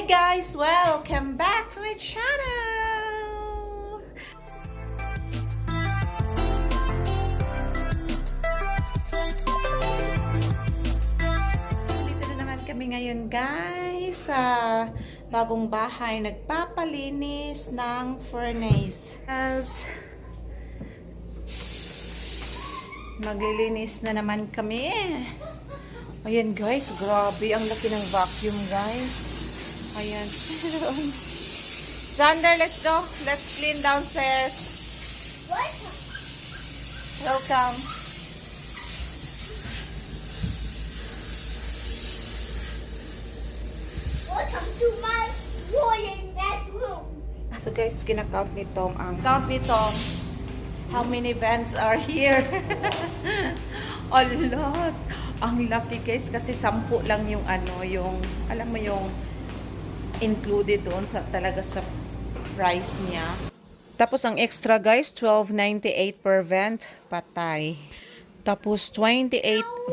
Hi guys! Welcome back to my channel! Dito na naman kami ngayon guys sa bagong bahay. Nagpapalinis ng furnace. Maglilinis na naman kami. Ayan guys, grabe ang laki ng vacuum guys. Ayan. Xander, let's go. Let's clean downstairs. Welcome. Welcome to my boarding bedroom. So guys, kinakount ni Tom ang count ni Tom. How many vents are here? A lot. Ang laki guys kasi 10 lang yung yung alam mo yung included doon sa talaga sa price niya. Tapos ang extra guys, $12.98 per vent, patay. Tapos 28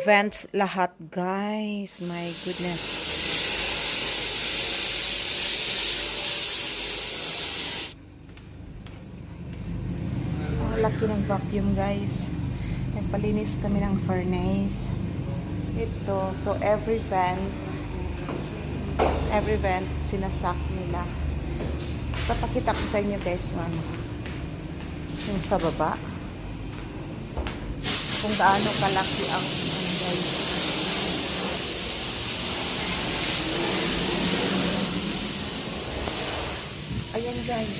vents lahat guys. My goodness. Ang laki ng vacuum guys. Nagpalinis kami ng furnace. Ito, so every vent sinasak nila. Papakita ko sa inyo guys yung sa baba kung gaano kalaki ang guys. Ayan guys,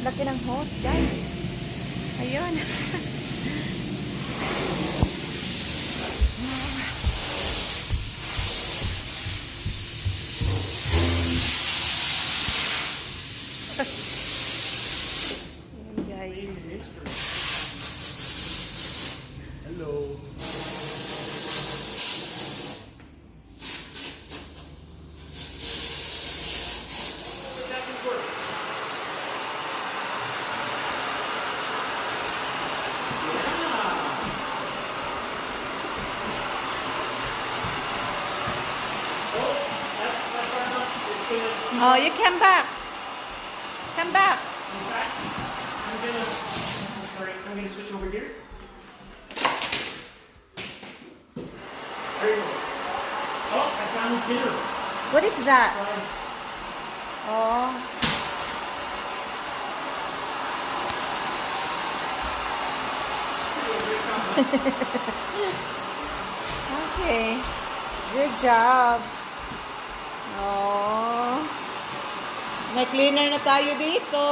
laki ng hose guys. Ayun. Ayan guys. Hello. Oh, you come back. Come back. I'm gonna switch over here. There you go. Oh, I found dinner. What is that? Fries. Oh. Okay. Good job. Oh. May cleaner na tayo dito.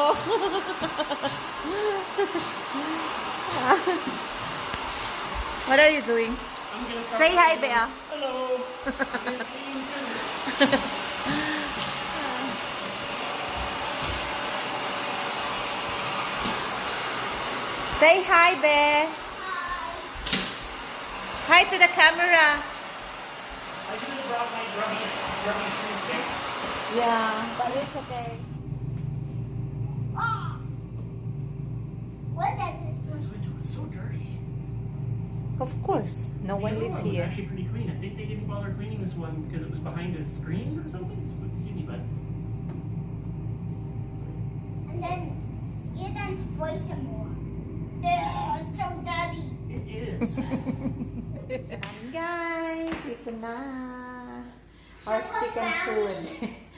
What are you doing? I'm gonna start. Say hi, Bea. Hello. I'm gonna clean too. Say hi, Be. Hi to the camera. I should have brought my grubby shoes there. Yeah, but it's okay. Oh, what does this This window is so dirty. Of course, no one lives It was here. actually pretty clean. I think they didn't bother cleaning this one because it was behind a screen or something. Excuse me, bud. And then you then spray some more. It's so dirty. It is. Guys, ito na. Our second food.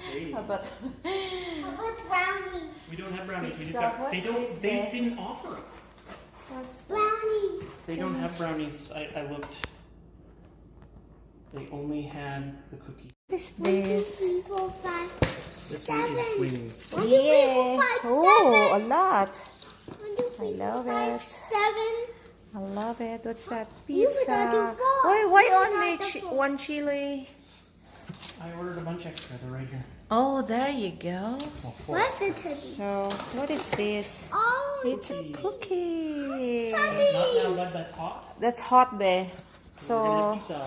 Hey. How about How about brownies? We don't have brownies. We just Pizza. got. What's this, They Dad? didn't offer. Brownies. They don't have brownies. I looked. They only had the cookies. What is 1, 2, this? 3, 4, 5, This one is 7. wings. 1, 2, 3, 4, 5, Yeah. Oh, a 7. lot. 1, 2, 3, I love 4, 5, it. 7. I love it. What's that? You forgot to Pizza. vote. Why You only forgot to vote. one chili? I ordered a bunch extra. They're right here. Oh, there you go. Well, four. What's the teddy? So, what is this? Oh, It's a cookie. Not now, bud. That's hot. That's hot, be. We're So, gonna pizza.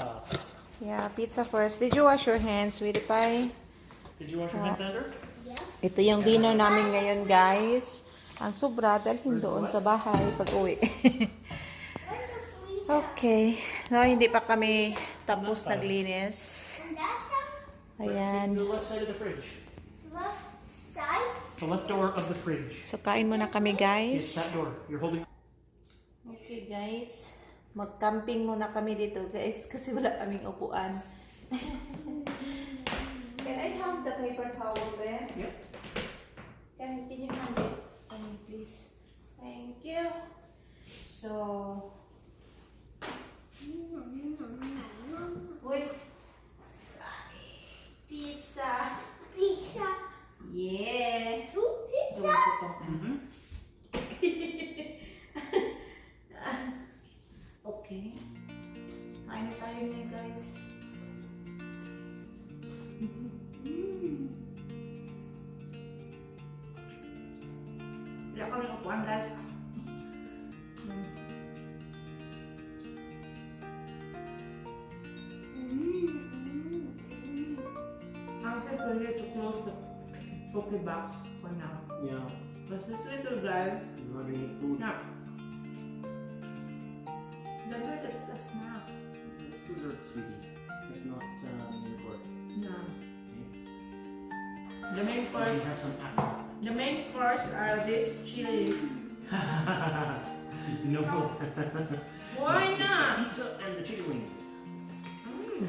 yeah, pizza first. Did you wash your hands, sweetie pie? Did you wash your hands, Andrew? yeah. Ito yung dinner namin ngayon, guys. Ang sobra, dalhin doon sa bahay pag uwi. Okay. No, hindi pa kami tapos naglinis. And that's Ayan. The left side of the fridge. Left side. The left door of the fridge. So, kain muna kami, Yes, guys. that door. You're holding. Okay, guys. Mag-camping muna kami dito, guys. Kasi wala kaming upuan. Can I have the paper towel, Ben? Yep. Can you hand it for me, please? Thank you. So, wait. Pizza. Pizza. Yeah. Two pizza. Mm-hmm. Okay. Kain tayo niya, guys. Wala kami upuan, guys. I'm just ready to close the chocolate box for now. Yeah. But this little guy, He's not gonna eat food. no. The bird is a snack. It's dessert, sweetie. It's not main course. No. Okay. The main You course, have some apple. the main course are these chilies. No. Why It's the not? pizza and the chicken wings. Mm.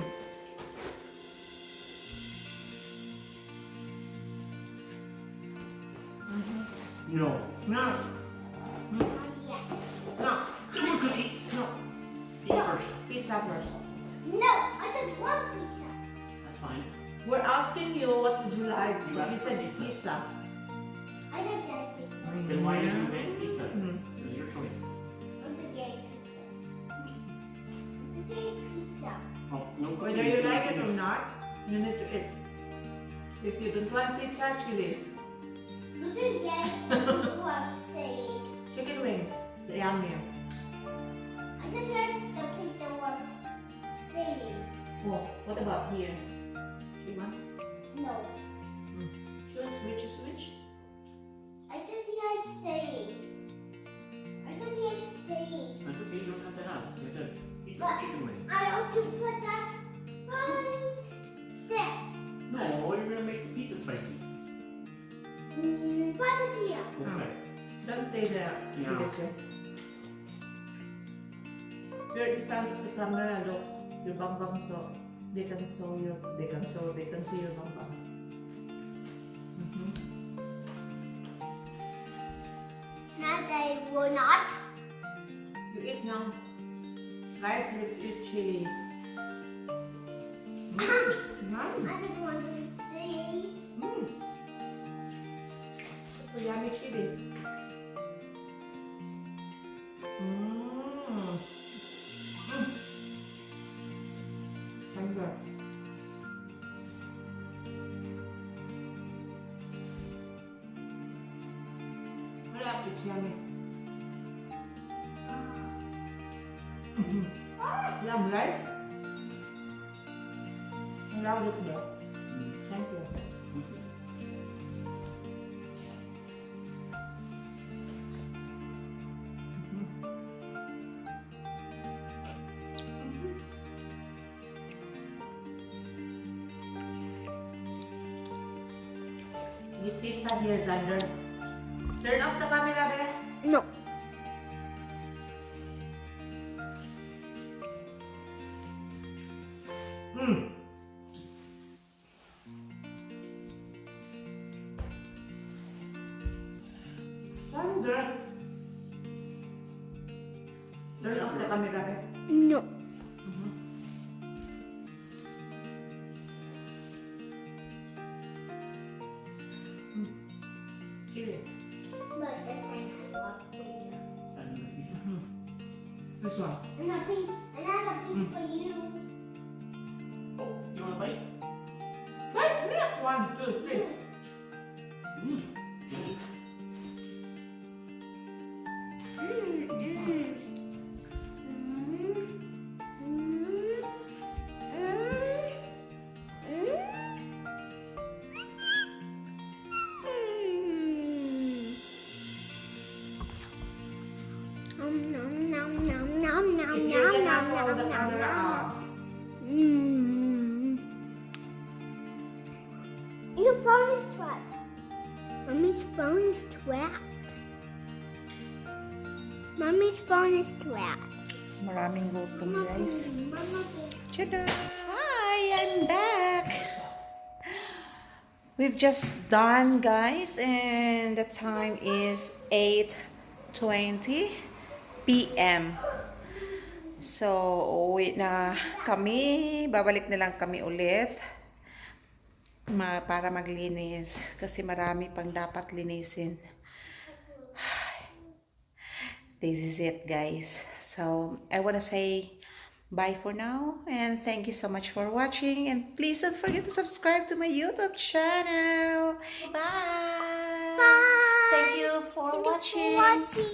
No. No. Yes. No. More cookie. No. Eat first. Pizza first. No, I just want pizza. That's fine. We're asking you what would you like. You You asked for said pizza. pizza. I just like pizza. Then why did you make pizza? Mm. It was your choice. I'm the gay pizza. I'm the gay pizza. Oh, no cookie. Whether you like it or not, you need to eat. If you don't want pizza, chilies. I'm the gay pizza says. Chicken wings. It's yummy. I just like the pizza what says. Oh, what about here? You want? No. Which is which? I just like says. I just like says. That's okay. You don't have to have. You have to pizza But and chicken wing. I ought to put that right there. No, you're gonna make the pizza spicy. Papatia. Okay. Don't take the chilies way. You're in front of the camera, look. Your bang bang so they can see your bang bang. Now they will not. You eat now. Guys, let's eat chili. I just want to see. So yummy chili. Hunger. Wala, it's yummy. Yum, right? Ang lawak daw. Thank you. Eat pizza here, Xander. Turn off the camera, be. No. Xander. Turn off the camera, be. No. Chili. Look, this time I love pizza. And the pizza. This one. Another piece for you. Oh, you want a bite? Wait, wait. 1, 2, 3. Mm. If you're gonna hold the camera out. Your phone is trapped. Mommy's phone is trapped. Mommy's phone is trapped. Maraming gutom, guys. Mama, Tada! Hi, I'm back. We've just done, guys, and the time is 8:20 p.m. So, uwi na kami. Babalik na lang kami ulit para maglinis kasi marami pang dapat linisin. This is it, guys. So, I want to say bye for now, and thank you so much for watching, and please don't forget to subscribe to my YouTube channel. Bye! Bye! Thank you for Thank you for watching. watching.